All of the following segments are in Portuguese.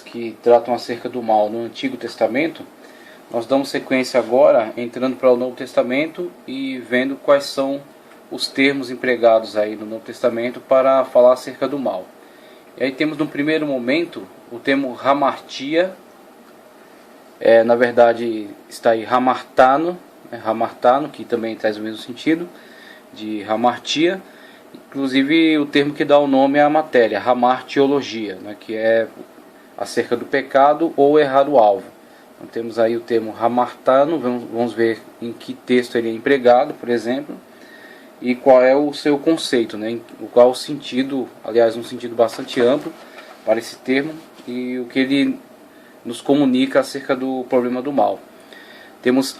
Que tratam acerca do mal no Antigo Testamento, nós damos sequência agora entrando para o Novo Testamento e vendo quais são os termos empregados aí no Novo Testamento para falar acerca do mal. E aí temos no primeiro momento o termo hamartia, na verdade está aí hamartano, hamartano, que também traz o mesmo sentido de hamartia, inclusive o termo que dá o nome à matéria, hamartiologia, que é acerca do pecado ou errar o alvo. Então temos aí o termo hamartano, vamos ver em que texto ele é empregado, por exemplo, e qual é o seu conceito, qual o sentido, aliás, um sentido bastante amplo para esse termo e o que ele nos comunica acerca do problema do mal. Temos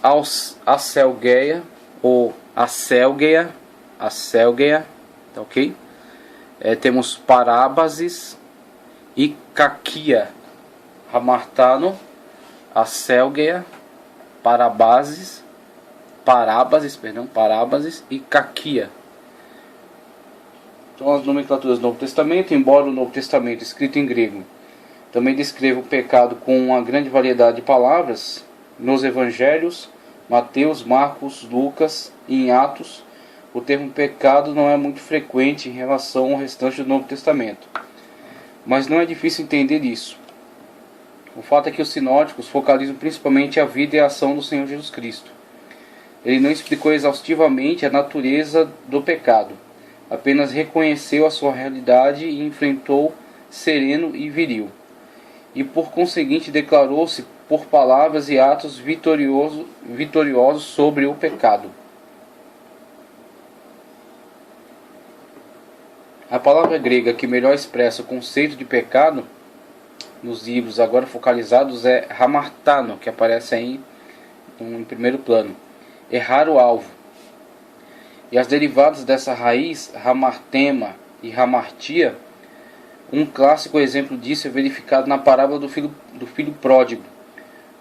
acelgeia ou acelgeia, tá ok? Temos parábasis e caquia, hamartano, acelgeia, parábasis e caquia. São as nomenclaturas do Novo Testamento, embora o Novo Testamento escrito em grego também descreva o pecado com uma grande variedade de palavras. Nos Evangelhos, Mateus, Marcos, Lucas e em Atos, o termo pecado não é muito frequente em relação ao restante do Novo Testamento. Mas não é difícil entender isso. O fato é que os sinóticos focalizam principalmente a vida e a ação do Senhor Jesus Cristo. Ele não explicou exaustivamente a natureza do pecado, apenas reconheceu a sua realidade e enfrentou sereno e viril. E por conseguinte declarou-se por palavras e atos vitoriosos sobre o pecado. A palavra grega que melhor expressa o conceito de pecado nos livros agora focalizados é hamartano, que aparece aí em primeiro plano, errar o alvo. E as derivadas dessa raiz, hamartema e hamartia, um clássico exemplo disso é verificado na parábola do filho pródigo.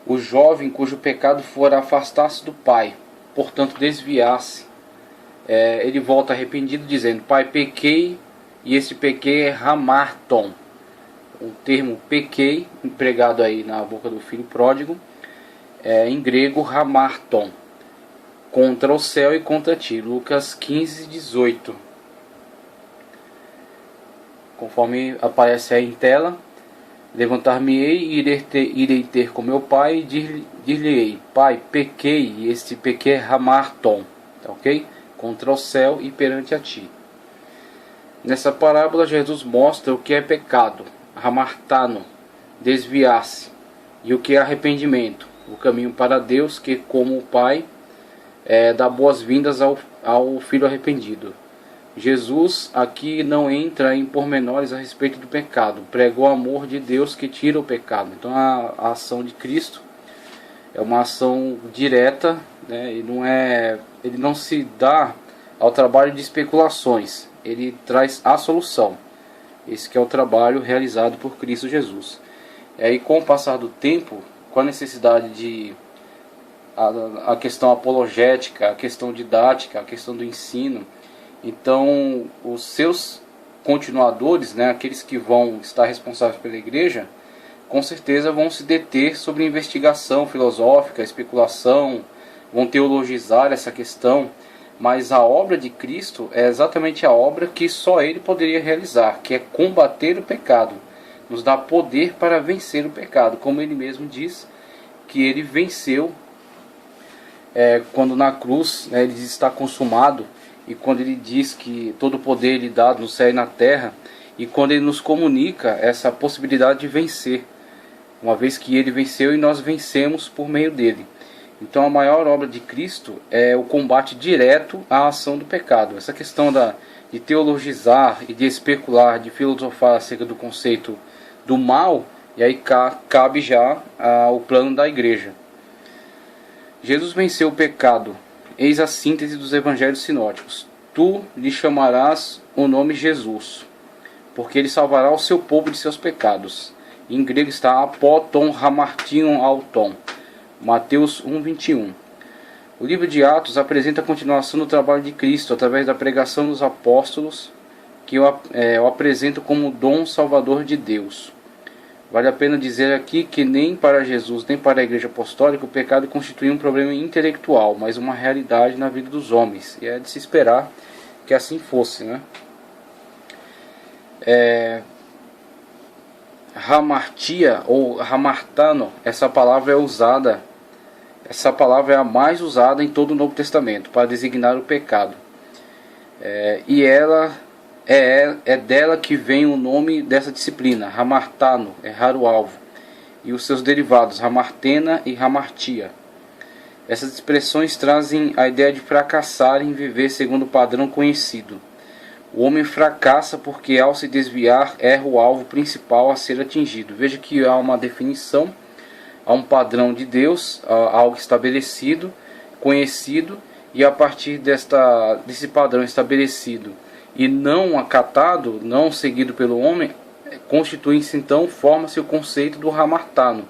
O jovem cujo pecado fora afastar-se do pai, portanto desviar-se, ele volta arrependido dizendo: Pai, pequei. E esse pequei é hamarton. O termo pequei, empregado aí na boca do filho pródigo, em grego hamarton. Contra o céu e contra ti. Lucas 15, 18. Conforme aparece aí em tela: levantar-me-ei e irei ter com meu pai e dir-lhe-ei: Pai, pequei. E esse pequei é hamarton. Tá ok? Contra o céu e perante a ti. Nessa parábola, Jesus mostra o que é pecado, hamartano, desviar-se, e o que é arrependimento, o caminho para Deus, que, como o Pai, dá boas-vindas ao filho arrependido. Jesus aqui não entra em pormenores a respeito do pecado, prega o amor de Deus que tira o pecado. Então a ação de Cristo é uma ação direta, ele não se dá ao trabalho de especulações. Ele traz a solução. Esse que é o trabalho realizado por Cristo Jesus. E com o passar do tempo, com a necessidade de a questão apologética, a questão didática, a questão do ensino, então os seus continuadores, aqueles que vão estar responsáveis pela igreja, com certeza vão se deter sobre investigação filosófica, especulação, vão teologizar essa questão. Mas a obra de Cristo é exatamente a obra que só Ele poderia realizar, que é combater o pecado, nos dá poder para vencer o pecado, como Ele mesmo diz que Ele venceu quando na cruz, Ele diz está consumado, e quando Ele diz que todo o poder lhe dado no céu e na terra, e quando Ele nos comunica essa possibilidade de vencer, uma vez que Ele venceu e nós vencemos por meio dEle. Então a maior obra de Cristo é o combate direto à ação do pecado. Essa questão de teologizar e de especular, de filosofar acerca do conceito do mal, e aí cabe já ao plano da igreja. Jesus venceu o pecado. Eis a síntese dos evangelhos sinóticos. Tu lhe chamarás o nome Jesus, porque ele salvará o seu povo de seus pecados. Em grego está apoton hamartion auton. Mateus 1:21. O livro de Atos apresenta a continuação do trabalho de Cristo através da pregação dos apóstolos, que o apresenta como dom salvador de Deus. Vale a pena dizer aqui que nem para Jesus, nem para a Igreja Apostólica, o pecado constitui um problema intelectual, mas uma realidade na vida dos homens. E é de se esperar que assim fosse, né? Hamartia ou hamartano, essa palavra é usada, essa palavra é a mais usada em todo o Novo Testamento para designar o pecado. E ela é dela que vem o nome dessa disciplina, hamartano, errar o alvo, e os seus derivados, hamartena e hamartia. Essas expressões trazem a ideia de fracassar em viver segundo o padrão conhecido. O homem fracassa porque, ao se desviar, erra o alvo principal a ser atingido. Veja que há uma definição, há um padrão de Deus, algo estabelecido, conhecido, e a partir desse padrão estabelecido e não acatado, não seguido pelo homem, constitui-se então, forma-se o conceito do hamartano,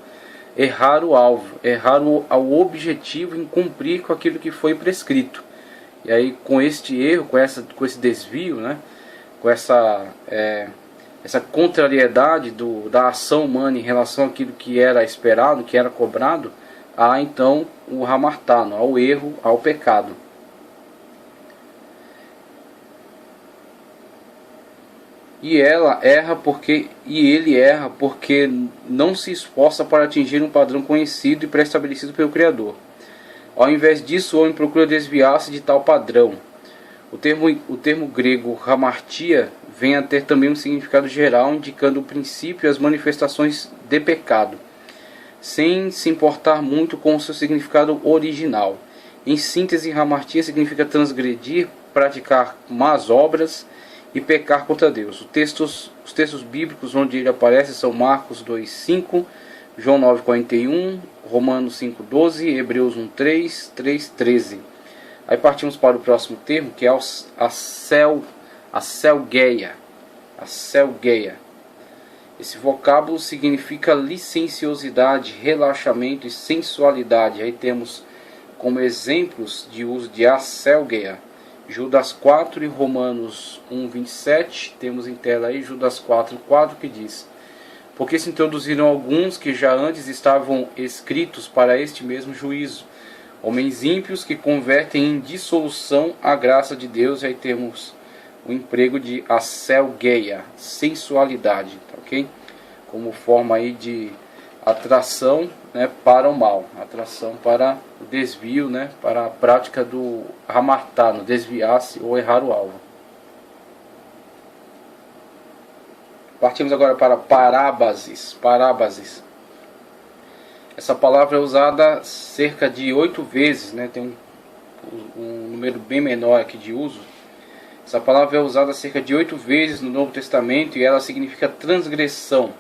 errar o alvo, errar o objetivo em cumprir com aquilo que foi prescrito. E aí, com este erro, com esse desvio, né, com essa contrariedade da ação humana em relação àquilo que era esperado, que era cobrado, há então o hamartano, ao erro, ao pecado. E ele erra porque não se esforça para atingir um padrão conhecido e pré-estabelecido pelo Criador. Ao invés disso, o homem procura desviar-se de tal padrão. O termo grego hamartia vem a ter também um significado geral, indicando o princípio e as manifestações de pecado, sem se importar muito com o seu significado original. Em síntese, hamartia significa transgredir, praticar más obras e pecar contra Deus. Os textos bíblicos onde ele aparece são Marcos 2:5, João 9:41, Romanos 5:12, Hebreus 1:3, 3:13. Aí partimos para o próximo termo, que é a selgeia. A selgeia. Esse vocábulo significa licenciosidade, relaxamento e sensualidade. Aí temos como exemplos de uso de aselgeia Judas 4 e Romanos 1:27. Temos em tela aí Judas 4:4, que diz: porque se introduziram alguns que já antes estavam escritos para este mesmo juízo, homens ímpios que convertem em dissolução a graça de Deus. E aí temos o emprego de aselgeia, sensualidade, tá, ok? Como forma aí de atração, né, para o mal, atração para o desvio, né, para a prática do hamartano, desviar-se ou errar o alvo. Partimos agora para parábases. Essa palavra é usada cerca de 8 vezes, né? Tem um número bem menor aqui de uso. Essa palavra é usada cerca de 8 vezes no Novo Testamento e ela significa transgressão,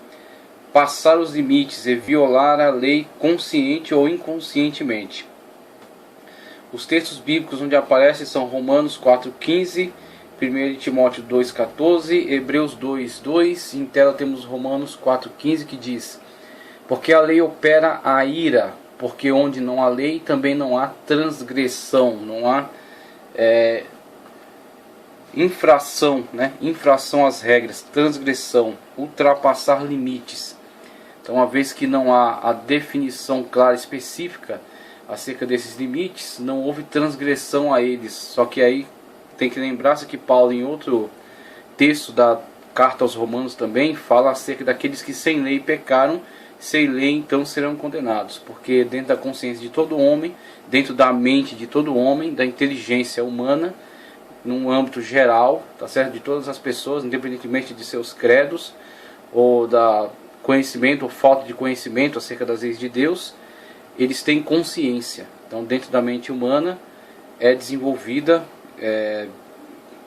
passar os limites e violar a lei consciente ou inconscientemente. Os textos bíblicos onde aparecem são Romanos 4:15, 1 Timóteo 2:14, Hebreus 2:2, em tela temos Romanos 4:15, que diz: porque a lei opera a ira, porque onde não há lei também não há transgressão, não há infração, né? Infração às regras, transgressão, ultrapassar limites. Então, uma vez que não há a definição clara e específica acerca desses limites, não houve transgressão a eles. Só que aí tem que lembrar-se que Paulo, em outro texto da carta aos Romanos também, fala acerca daqueles que sem lei pecaram, sem lei então serão condenados. Porque dentro da consciência de todo homem, dentro da mente de todo homem, da inteligência humana, num âmbito geral, tá certo? De todas as pessoas, independentemente de seus credos, ou da conhecimento ou falta de conhecimento acerca das leis de Deus, eles têm consciência. Então, dentro da mente humana é desenvolvida,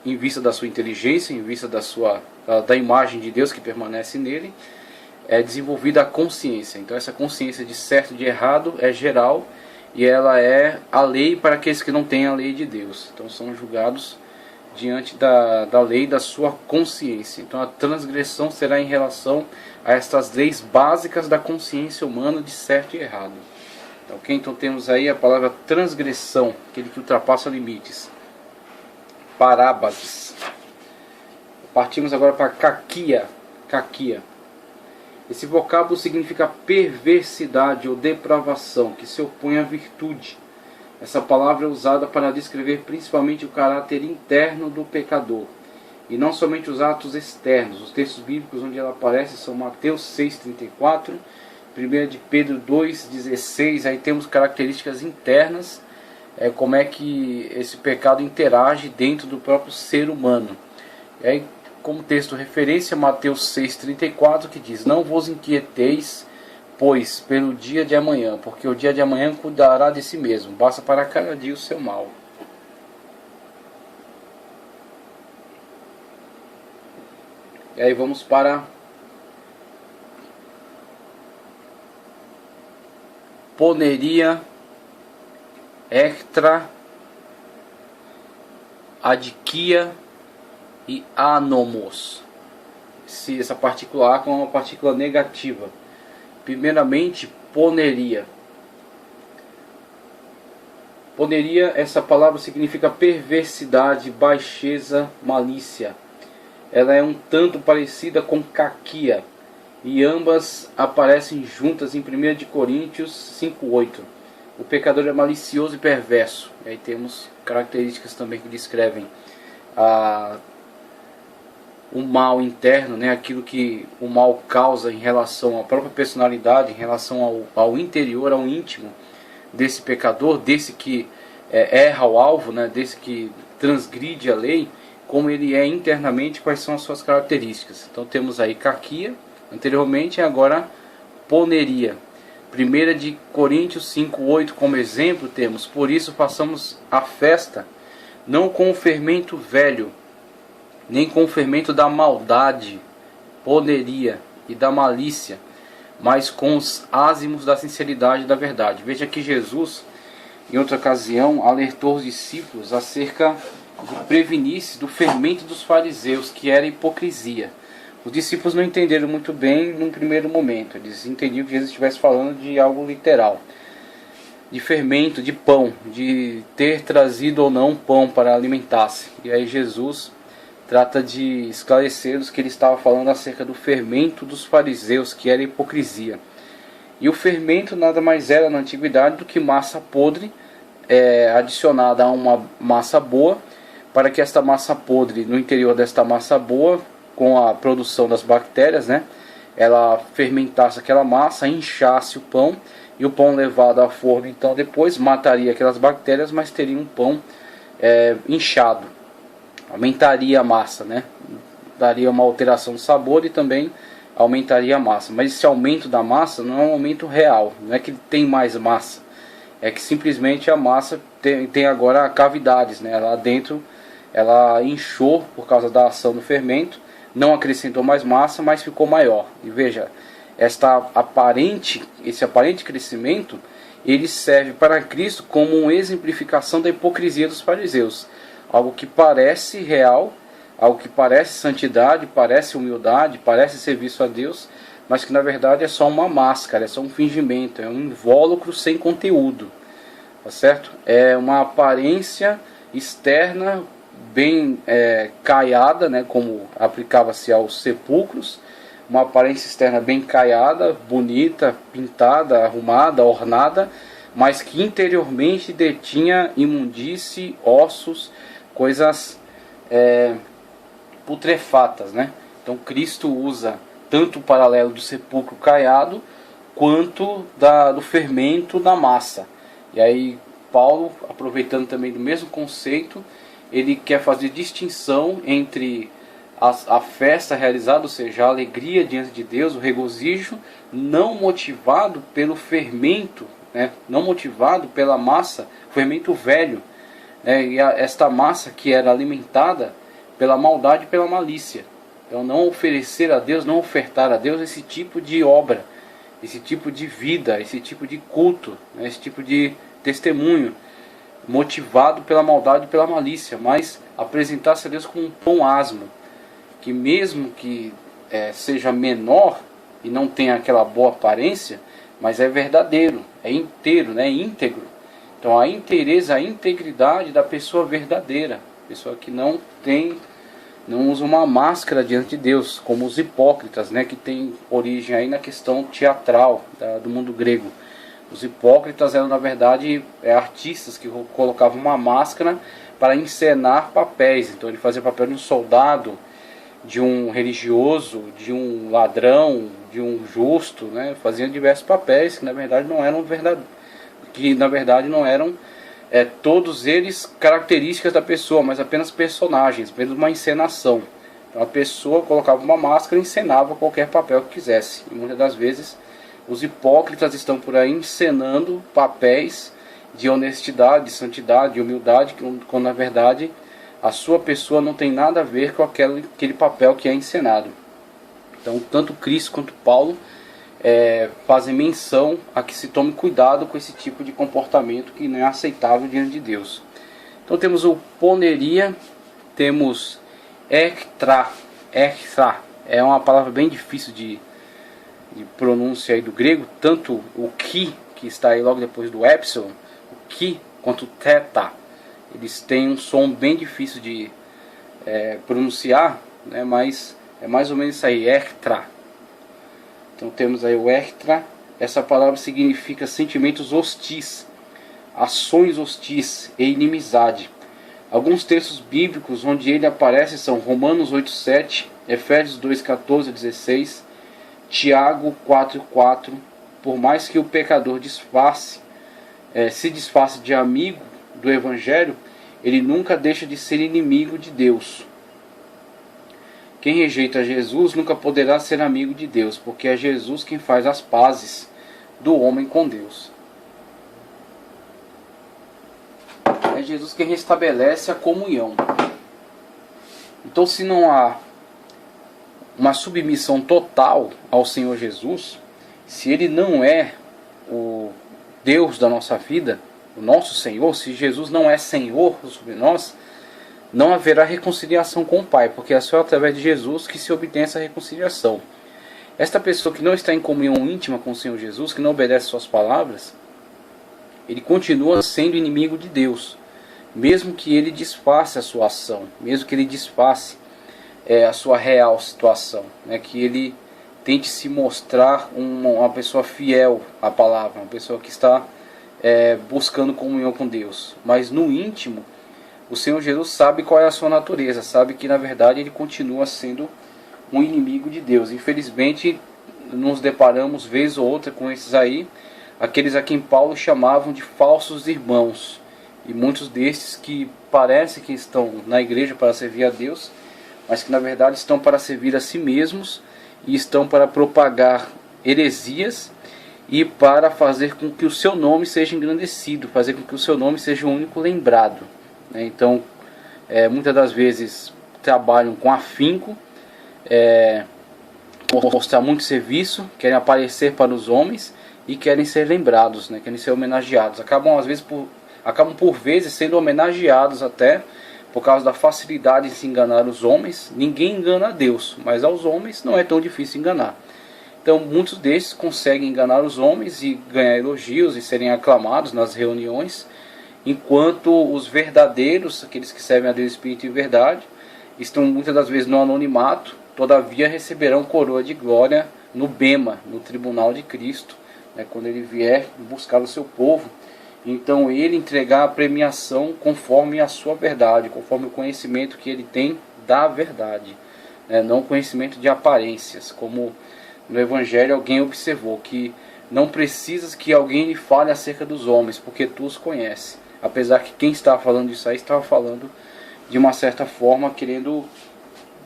em vista da sua inteligência, em vista da imagem de Deus que permanece nele, é desenvolvida a consciência. Então, essa consciência de certo e de errado é geral e ela é a lei para aqueles que não têm a lei de Deus. Então, são julgados diante da lei da sua consciência. Então, a transgressão será em relação a estas leis básicas da consciência humana de certo e errado. Ok? Então temos aí a palavra transgressão, aquele que ultrapassa limites. Parábases. Partimos agora para caquia. Esse vocábulo significa perversidade ou depravação, que se opõe à virtude. Essa palavra é usada para descrever principalmente o caráter interno do pecador, e não somente os atos externos. Os textos bíblicos onde ela aparece são Mateus 6,34, 1 de Pedro 2,16. Aí temos características internas, como é que esse pecado interage dentro do próprio ser humano. E aí, como texto referência, Mateus 6,34, que diz: não vos inquieteis, pois, pelo dia de amanhã, porque o dia de amanhã cuidará de si mesmo, basta para cada dia o seu mal. E aí vamos para poneria, ectra, adiquia e anomos. Essa partícula A é uma partícula negativa. Primeiramente, poneria. Poneria, essa palavra significa perversidade, baixeza, malícia. Ela é um tanto parecida com caquia, e ambas aparecem juntas em 1 de Coríntios 5,8. O pecador é malicioso e perverso. E aí temos características também que descrevem o mal interno, né? Aquilo que o mal causa em relação à própria personalidade, em relação ao interior, ao íntimo desse pecador, desse que erra ao alvo, né? Desse que transgride a lei, como ele é internamente, quais são as suas características. Então temos aí caquia anteriormente, e agora poneria. 1 de Coríntios 5,8 como exemplo temos: por isso façamos a festa, não com o fermento velho, nem com o fermento da maldade, poneria e da malícia, mas com os ázimos da sinceridade e da verdade. Veja que Jesus, em outra ocasião, alertou os discípulos acerca de prevenir-se do fermento dos fariseus, que era a hipocrisia. Os discípulos não entenderam muito bem num primeiro momento. Eles entendiam que Jesus estivesse falando de algo literal, de fermento, de pão, de ter trazido ou não pão para alimentar-se. E aí Jesus trata de esclarecer-los que ele estava falando acerca do fermento dos fariseus, que era a hipocrisia. E o fermento nada mais era na antiguidade do que massa podre adicionada a uma massa boa, para que esta massa podre, no interior desta massa boa, com a produção das bactérias, né, ela fermentasse aquela massa, inchasse o pão, e o pão levado ao forno, então depois mataria aquelas bactérias, mas teria um pão inchado. Aumentaria a massa, né? Daria uma alteração de sabor e também aumentaria a massa. Mas esse aumento da massa não é um aumento real, não é que tem mais massa, é que simplesmente a massa tem agora cavidades, né? Lá dentro ela inchou por causa da ação do fermento, não acrescentou mais massa, mas ficou maior. E veja, esse aparente crescimento, ele serve para Cristo como uma exemplificação da hipocrisia dos fariseus. Algo que parece real, algo que parece santidade, parece humildade, parece serviço a Deus, mas que na verdade é só uma máscara, é só um fingimento, é um invólucro sem conteúdo, tá certo? É uma aparência externa bem caiada, né, como aplicava-se aos sepulcros, uma aparência externa bem caiada, bonita, pintada, arrumada, ornada, mas que interiormente detinha imundície, ossos, coisas putrefatas, né? Então Cristo usa tanto o paralelo do sepulcro caiado quanto do fermento da massa. E aí Paulo, aproveitando também do mesmo conceito, ele quer fazer distinção entre a festa realizada, ou seja, a alegria diante de Deus, o regozijo, não motivado pelo fermento, né? Não motivado pela massa, fermento velho, e esta massa que era alimentada pela maldade e pela malícia. Então não oferecer a Deus, não ofertar a Deus esse tipo de obra, esse tipo de vida, esse tipo de culto, né? Esse tipo de testemunho motivado pela maldade e pela malícia, mas apresentar-se a Deus como um pão asmo, que mesmo que seja menor e não tenha aquela boa aparência, mas é verdadeiro, é inteiro, né? É íntegro. Então a inteireza, a integridade da pessoa verdadeira, pessoa que não tem não usa uma máscara diante de Deus, como os hipócritas, né, que tem origem aí na questão teatral do mundo grego. Os hipócritas eram, na verdade, artistas que colocavam uma máscara para encenar papéis. Então ele fazia papel de um soldado, de um religioso, de um ladrão, de um justo, né? Faziam diversos papéis que na verdade não eram todos eles características da pessoa, mas apenas personagens, apenas uma encenação. Então a pessoa colocava uma máscara e encenava qualquer papel que quisesse. E muitas das vezes os hipócritas estão por aí encenando papéis de honestidade, de santidade, de humildade, quando na verdade a sua pessoa não tem nada a ver com aquele papel que é encenado. Então tanto Cristo quanto Paulo fazem menção a que se tome cuidado com esse tipo de comportamento que não é aceitável diante de Deus. Então temos o poneria, temos ektra, é uma palavra bem difícil de pronúncia aí do grego, tanto o que está aí logo depois do epsilon, o que, quanto o theta, eles têm um som bem difícil de pronunciar, né, mas é mais ou menos isso aí, ektra. Então temos aí o ektra, essa palavra significa sentimentos hostis, ações hostis e inimizade. Alguns textos bíblicos onde ele aparece são Romanos 8:7, Efésios 2:14-16, Tiago 4:4. Por mais que o pecador se disfarce de amigo do Evangelho, ele nunca deixa de ser inimigo de Deus. Quem rejeita Jesus nunca poderá ser amigo de Deus, porque é Jesus quem faz as pazes do homem com Deus. É Jesus quem restabelece a comunhão. Então, se não há uma submissão total ao Senhor Jesus, se Ele não é o Deus da nossa vida, o nosso Senhor, se Jesus não é Senhor sobre nós, não haverá reconciliação com o Pai, porque é só através de Jesus que se obtém essa reconciliação. Esta pessoa que não está em comunhão íntima com o Senhor Jesus, que não obedece suas palavras, ele continua sendo inimigo de Deus, mesmo que ele disfarce a sua ação, mesmo que ele disfarce a sua real situação, né? Que ele tente se mostrar uma pessoa fiel à palavra, uma pessoa que está buscando comunhão com Deus, mas no íntimo o Senhor Jesus sabe qual é a sua natureza, sabe que na verdade ele continua sendo um inimigo de Deus. Infelizmente nos deparamos vez ou outra com esses aí, aqueles a quem Paulo chamavam de falsos irmãos, e muitos destes que parece que estão na igreja para servir a Deus, mas que na verdade estão para servir a si mesmos e estão para propagar heresias e para fazer com que o seu nome seja engrandecido, fazer com que o seu nome seja o único lembrado. Então, muitas das vezes trabalham com afinco, mostrar muito serviço, querem aparecer para os homens e querem ser lembrados, né? Querem ser homenageados. Acabam por vezes sendo homenageados até por causa da facilidade em se enganar os homens. Ninguém engana a Deus, mas aos homens não é tão difícil enganar. Então muitos desses conseguem enganar os homens e ganhar elogios e serem aclamados nas reuniões, enquanto os verdadeiros, aqueles que servem a Deus Espírito e verdade, estão muitas das vezes no anonimato, todavia receberão coroa de glória no bema, no tribunal de Cristo, né, quando ele vier buscar o seu povo. Então ele entregar a premiação conforme a sua verdade, conforme o conhecimento que ele tem da verdade, né, não conhecimento de aparências, como no Evangelho alguém observou que não precisas que alguém lhe fale acerca dos homens, porque tu os conheces. Apesar que quem estava falando isso aí estava falando de uma certa forma, querendo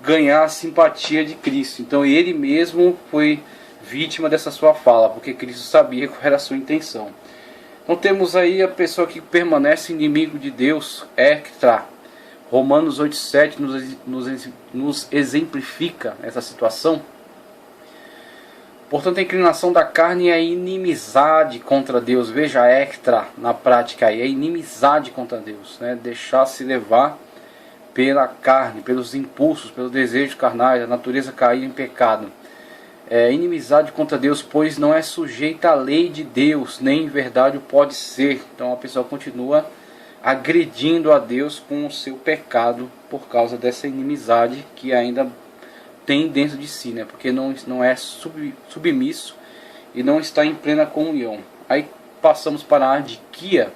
ganhar a simpatia de Cristo. Então ele mesmo foi vítima dessa sua fala, porque Cristo sabia qual era a sua intenção. Então temos aí a pessoa que permanece inimigo de Deus, ektra. Romanos 8:7 nos exemplifica essa situação. Portanto, a inclinação da carne é a inimizade contra Deus. Veja, ektra na prática aí, é inimizade contra Deus, né? Deixar-se levar pela carne, pelos impulsos, pelos desejos carnais, a natureza cair em pecado. Inimizade contra Deus, pois não é sujeita à lei de Deus, nem em verdade o pode ser. Então a pessoa continua agredindo a Deus com o seu pecado por causa dessa inimizade que ainda tem dentro de si, né? Porque não é submisso e não está em plena comunhão. Aí passamos para a adiquia,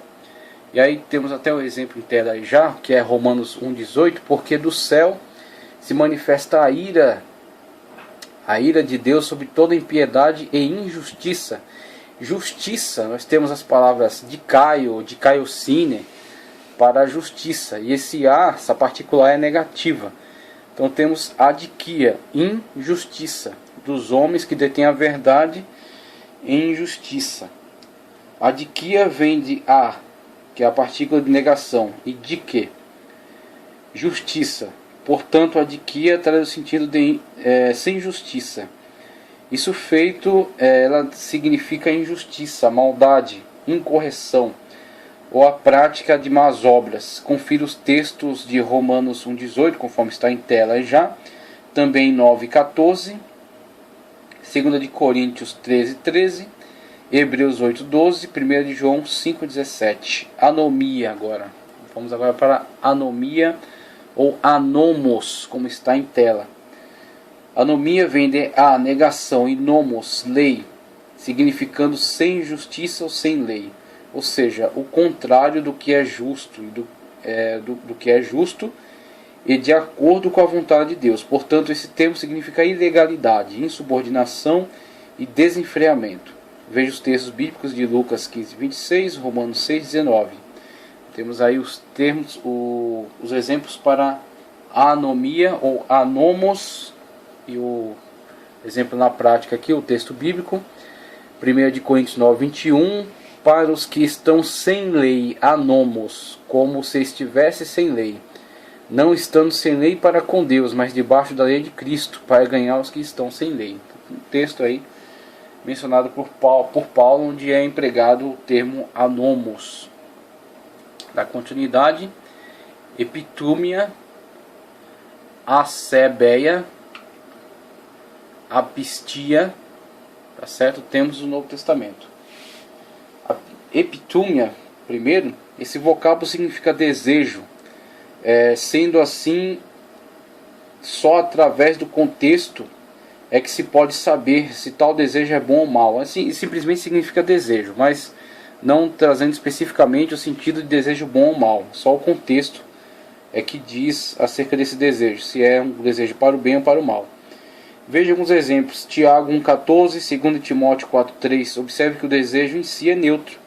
e aí temos até o exemplo em tela aí já, que é Romanos 1,18, porque do céu se manifesta a ira de Deus sobre toda impiedade e injustiça. Justiça, nós temos as palavras de caiocine, para a justiça, e essa particular é negativa. Então temos adiquia, injustiça, dos homens que detêm a verdade em injustiça. Adiquia vem de a, que é a partícula de negação, e de que? Justiça. Portanto, adiquia traz o sentido de sem justiça. Isso feito, ela significa injustiça, maldade, incorreção, ou a prática de más obras. Confira os textos de Romanos 1,18, conforme está em tela já, também 9,14, 2 de Coríntios 13,13, Hebreus 8,12, 1 de João 5,17. Anomia agora. Vamos agora para anomia ou anomos, como está em tela. Anomia vem de a, negação, e nomos, lei, significando sem justiça ou sem lei. Ou seja, o contrário do que é justo, do que é justo e de acordo com a vontade de Deus. Portanto, esse termo significa ilegalidade, insubordinação e desenfreamento. Veja os textos bíblicos de Lucas 15:26, Romanos 6:19. Temos aí os termos, os exemplos para anomia ou anomos, e o exemplo na prática aqui, o texto bíblico, 1 de Coríntios 9:21, para os que estão sem lei, anomos, como se estivesse sem lei, não estando sem lei para com Deus, mas debaixo da lei de Cristo, para ganhar os que estão sem lei. Um texto aí mencionado por Paulo, onde é empregado o termo anomos. Da continuidade, epitúmia, acebeia, apistia, tá certo? Temos o Novo Testamento. A epitúmia, primeiro, esse vocábulo significa desejo, sendo assim, só através do contexto é que se pode saber se tal desejo é bom ou mal. Assim, simplesmente significa desejo, mas não trazendo especificamente o sentido de desejo bom ou mal. Só o contexto é que diz acerca desse desejo, se é um desejo para o bem ou para o mal. Veja alguns exemplos. Tiago 1,14, 2 Timóteo 4,3. Observe que o desejo em si é neutro.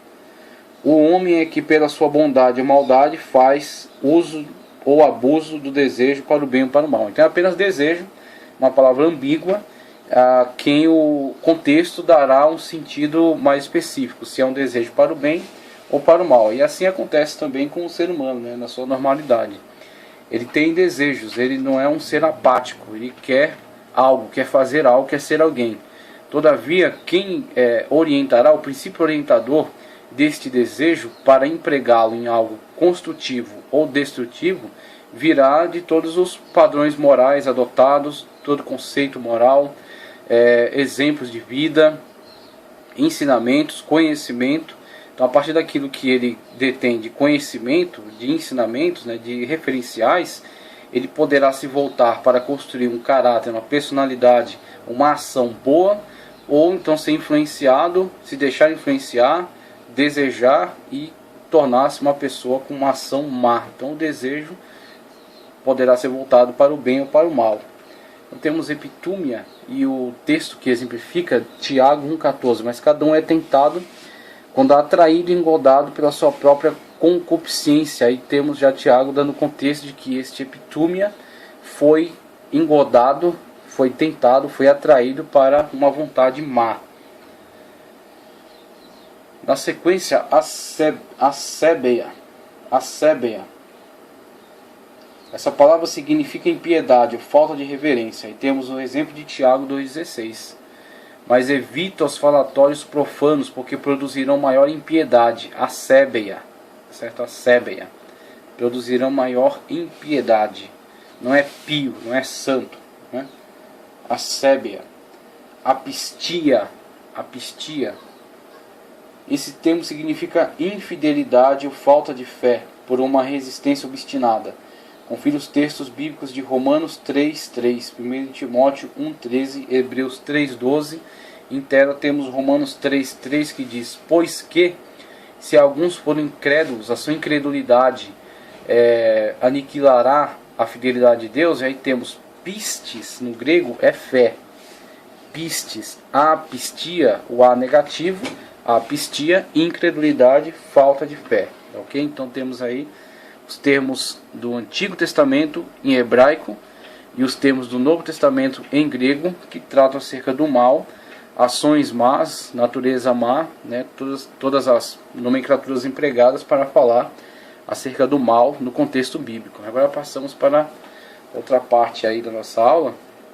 O homem é que pela sua bondade ou maldade faz uso ou abuso do desejo para o bem ou para o mal. Então é apenas desejo, uma palavra ambígua, a quem o contexto dará um sentido mais específico, se é um desejo para o bem ou para o mal. E assim acontece também com o ser humano, né, na sua normalidade. Ele tem desejos, ele não é um ser apático, ele quer algo, quer fazer algo, quer ser alguém. Todavia, quem orientará, o princípio orientador deste desejo para empregá-lo em algo construtivo ou destrutivo, virá de todos os padrões morais adotados, todo conceito moral, exemplos de vida, ensinamentos, conhecimento. Então, a partir daquilo que ele detém de conhecimento, de ensinamentos, né, de referenciais, ele poderá se voltar para construir um caráter, uma personalidade, uma ação boa, ou então ser influenciado, se deixar influenciar, desejar e tornar-se uma pessoa com uma ação má. Então o desejo poderá ser voltado para o bem ou para o mal. Então temos epitúmia, e o texto que exemplifica, Tiago 1,14. Mas cada um é tentado quando atraído e engodado pela sua própria concupiscência. Aí temos já Tiago dando contexto de que este epitúmia foi engodado, foi tentado, foi atraído para uma vontade má. Na sequência, acebeia. Essa palavra significa impiedade, falta de reverência. E temos o exemplo de Tiago 2,16. Mas evita os falatórios profanos, porque produzirão maior impiedade. Acebeia, certo? Acebeia. Produzirão maior impiedade. Não é pio, não é santo, né? Acebeia. Apistia. Esse termo significa infidelidade ou falta de fé, por uma resistência obstinada. Confira os textos bíblicos de Romanos 3:3, 1 Timóteo 1:13, Hebreus 3:12. Em tela temos Romanos 3:3 que diz: pois que, se alguns forem incrédulos, a sua incredulidade aniquilará a fidelidade de Deus. E aí temos pistes, no grego é fé. Pistes, apistia, o A negativo, apistia, incredulidade, falta de fé. Ok? Então temos aí os termos do Antigo Testamento em hebraico e os termos do Novo Testamento em grego, que tratam acerca do mal, ações más, natureza má, né? Todas as nomenclaturas empregadas para falar acerca do mal no contexto bíblico. Agora passamos para outra parte aí da nossa aula,